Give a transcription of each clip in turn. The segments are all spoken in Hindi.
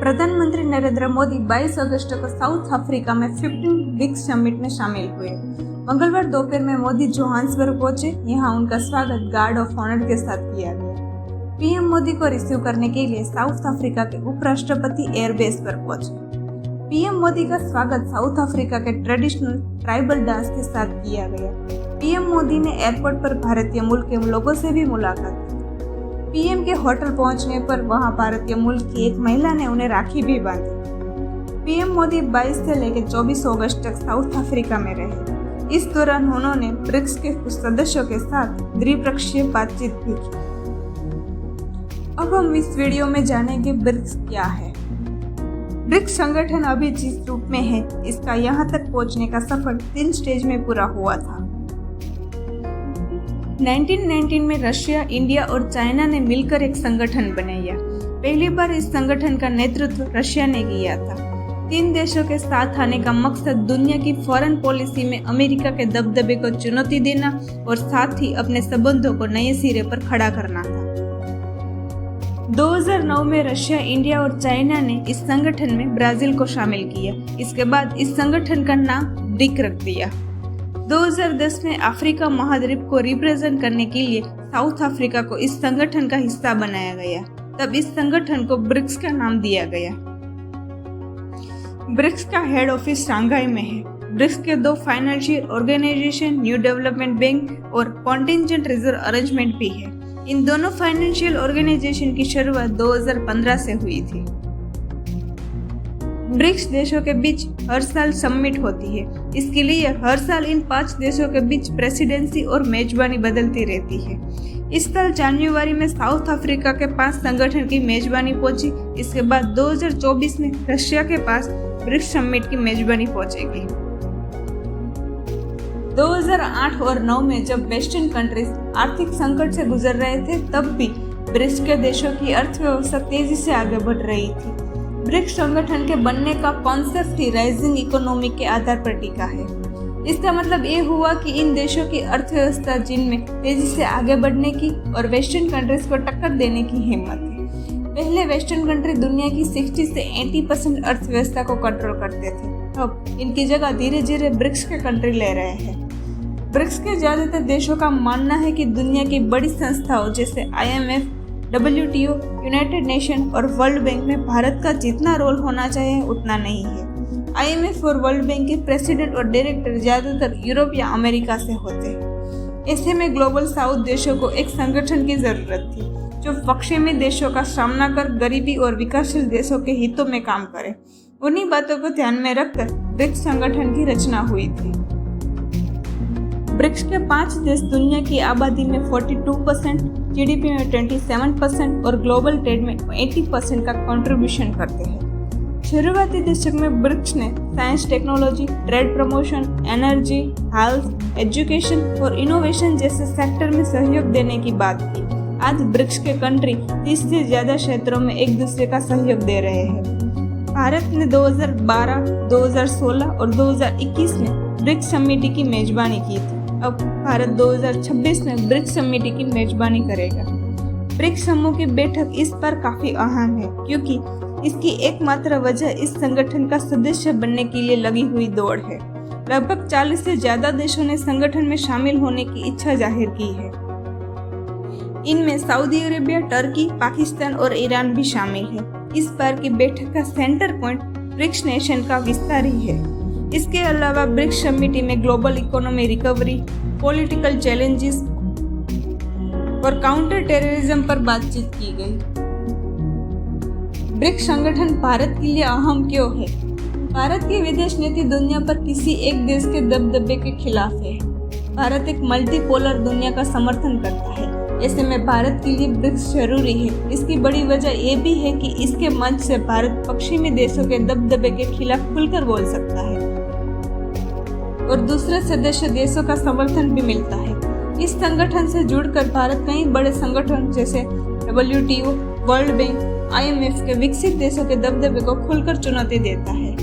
प्रधानमंत्री नरेंद्र मोदी 22 अगस्त को साउथ अफ्रीका में 15 ब्रिक्स समिट में शामिल हुए। मंगलवार दोपहर में मोदी जोहान्सबर्ग पहुंचे। यहां उनका स्वागत गार्ड ऑफ ऑनर के साथ किया गया। पीएम मोदी को रिसीव करने के लिए साउथ अफ्रीका के उपराष्ट्रपति एयरबेस पर पहुंचे। पीएम मोदी का स्वागत साउथ अफ्रीका के ट्रेडिशनल ट्राइबल डांस के साथ किया गया। पीएम मोदी ने एयरपोर्ट पर भारतीय मूल के लोगों से भी मुलाकात की। पीएम के होटल पहुंचने पर वहां भारतीय मूल की एक महिला ने उन्हें राखी भी बांधी। पीएम मोदी 22 से लेकर 24 अगस्त तक साउथ अफ्रीका में रहे। इस दौरान उन्होंने ब्रिक्स के कुछ सदस्यों के साथ द्विपक्षीय बातचीत भी की। अब हम इस वीडियो में जानेंगे ब्रिक्स क्या है। ब्रिक्स संगठन अभी जिस रूप में है, इसका यहाँ तक पहुँचने का सफर 3 स्टेज में पूरा हुआ था। 1919 में रशिया, इंडिया और चाइना ने मिलकर एक संगठन बनाया। पहली बार इस संगठन का नेतृत्व रशिया ने किया था। 3 देशों के साथ आने का मकसद दुनिया की फॉरेन पॉलिसी में अमेरिका के दबदबे को चुनौती देना और साथ ही अपने संबंधों को नए सिरे पर खड़ा करना था। 2009 में रशिया, इंडिया और चाइना ने इस संगठन में ब्राजील को शामिल किया। इसके बाद इस संगठन का नाम ब्रिक रख दिया। 2010 में अफ्रीका महाद्वीप को रिप्रेजेंट करने के लिए साउथ अफ्रीका को इस संगठन का हिस्सा बनाया गया। तब इस संगठन को ब्रिक्स का नाम दिया गया। ब्रिक्स का हेड ऑफिस शंघाई में है। ब्रिक्स के 2 financial organization, new development bank और कॉन्टिजेंट रिजर्व अरेंजमेंट भी है। इन दोनों फाइनेंशियल ऑर्गेनाइजेशन की शुरुआत 2015 से हुई थी। ब्रिक्स देशों के बीच हर साल समिट होती है। इसके लिए हर साल इन 5 देशों के बीच प्रेसिडेंसी और मेजबानी बदलती रहती है। इस साल जनवरी में साउथ अफ्रीका के पास संगठन की मेजबानी पहुंची। इसके बाद 2024 में रशिया के पास ब्रिक्स समिट की मेजबानी पहुंचेगी। 2008 और 9 में जब वेस्टर्न कंट्रीज आर्थिक संकट से गुजर रहे थे, तब भी ब्रिक्स के देशों की अर्थव्यवस्था तेजी से आगे बढ़ रही थी। ब्रिक्स संगठन के बनने का कॉन्सेप्ट ही राइजिंग इकोनॉमी के आधार पर टिका है। इसका मतलब ये हुआ कि इन देशों की अर्थव्यवस्था जिनमें तेजी से आगे बढ़ने की और वेस्टर्न कंट्रीज को टक्कर देने की हिम्मत है। पहले वेस्टर्न कंट्री दुनिया की 60 से 80% अर्थव्यवस्था को कंट्रोल करते थे। अब इनकी जगह धीरे धीरे ब्रिक्स के कंट्री ले रहे हैं। ब्रिक्स के ज्यादातर देशों का मानना है कि दुनिया की बड़ी संस्थाओं जैसे IMF, WTO, यूनाइटेड नेशन और वर्ल्ड बैंक में भारत का जितना रोल होना चाहिए उतना नहीं है। IMF और वर्ल्ड बैंक के प्रेसिडेंट और डायरेक्टर ज्यादातर यूरोप या अमेरिका से होते हैं। ऐसे में ग्लोबल साउथ देशों को एक संगठन की जरूरत थी जो पश्चिमी देशों का सामना कर गरीबी और विकासशील देशों के हितों में काम करे। उन्हीं बातों को ध्यान में रखकर ब्रिक्स संगठन की रचना हुई थी। ब्रिक्स के 5 देश दुनिया की आबादी में 42%, GDP में 27% और ग्लोबल ट्रेड में 80% का कंट्रीब्यूशन करते हैं। शुरुआती दशक में ब्रिक्स ने science, technology, trade promotion, energy, health, education और इनोवेशन जैसे सेक्टर में सहयोग देने की बात की। आज ब्रिक्स के कंट्री 30 से ज्यादा क्षेत्रों में एक दूसरे का सहयोग दे रहे हैं। भारत ने 2012, 2016 और 2021 में ब्रिक्स समिति की मेजबानी की थी। अब भारत 2026 में ब्रिक्स समिति की मेजबानी करेगा। ब्रिक्स समूह की बैठक इस बार काफी अहम है क्योंकि इसकी एकमात्र वजह इस संगठन का सदस्य बनने के लिए लगी हुई दौड़ है। लगभग 40 से ज्यादा देशों ने संगठन में शामिल होने की इच्छा जाहिर की है। इनमें सऊदी अरेबिया, टर्की, पाकिस्तान और ईरान भी शामिल है। इस बार की बैठक का सेंटर पॉइंट ब्रिक्स नेशन का विस्तार ही है। इसके अलावा ब्रिक्स समिति में global economy recovery, political challenges और काउंटर टेररिज्म पर बातचीत की गई। ब्रिक्स संगठन भारत के लिए अहम क्यों है? भारत की विदेश नीति दुनिया पर किसी एक देश के दबदबे के खिलाफ है। भारत एक मल्टीपोलर दुनिया का समर्थन करता है। ऐसे में भारत के लिए ब्रिक्स जरूरी है। इसकी बड़ी वजह यह भी है कि इसके मंच से भारत पश्चिमी देशों के दबदबे के खिलाफ खुलकर बोल सकता है और दूसरे सदस्य देशों का समर्थन भी मिलता है। इस संगठन से जुड़कर भारत कई बड़े संगठन जैसे WTO, वर्ल्ड बैंक, IMF के विकसित देशों के दबदबे को खुलकर चुनौती देता है।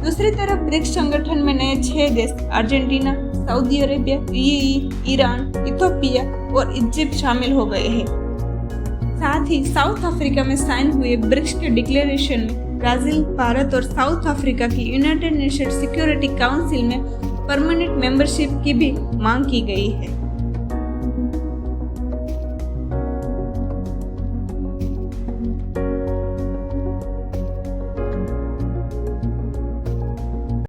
दूसरी तरफ ब्रिक्स संगठन में नए 6 देश Argentina, Saudi Arabia, UAE, Iran, Ethiopia और इजिप्ट शामिल हो गए हैं। साथ ही साउथ अफ्रीका में साइन हुए ब्रिक्स के डिक्लेरेशन में ब्राज़ील, भारत और साउथ अफ्रीका की यूनाइटेड नेशन सिक्योरिटी काउंसिल में परमानेंट मेंबरशिप की भी मांग की गई है।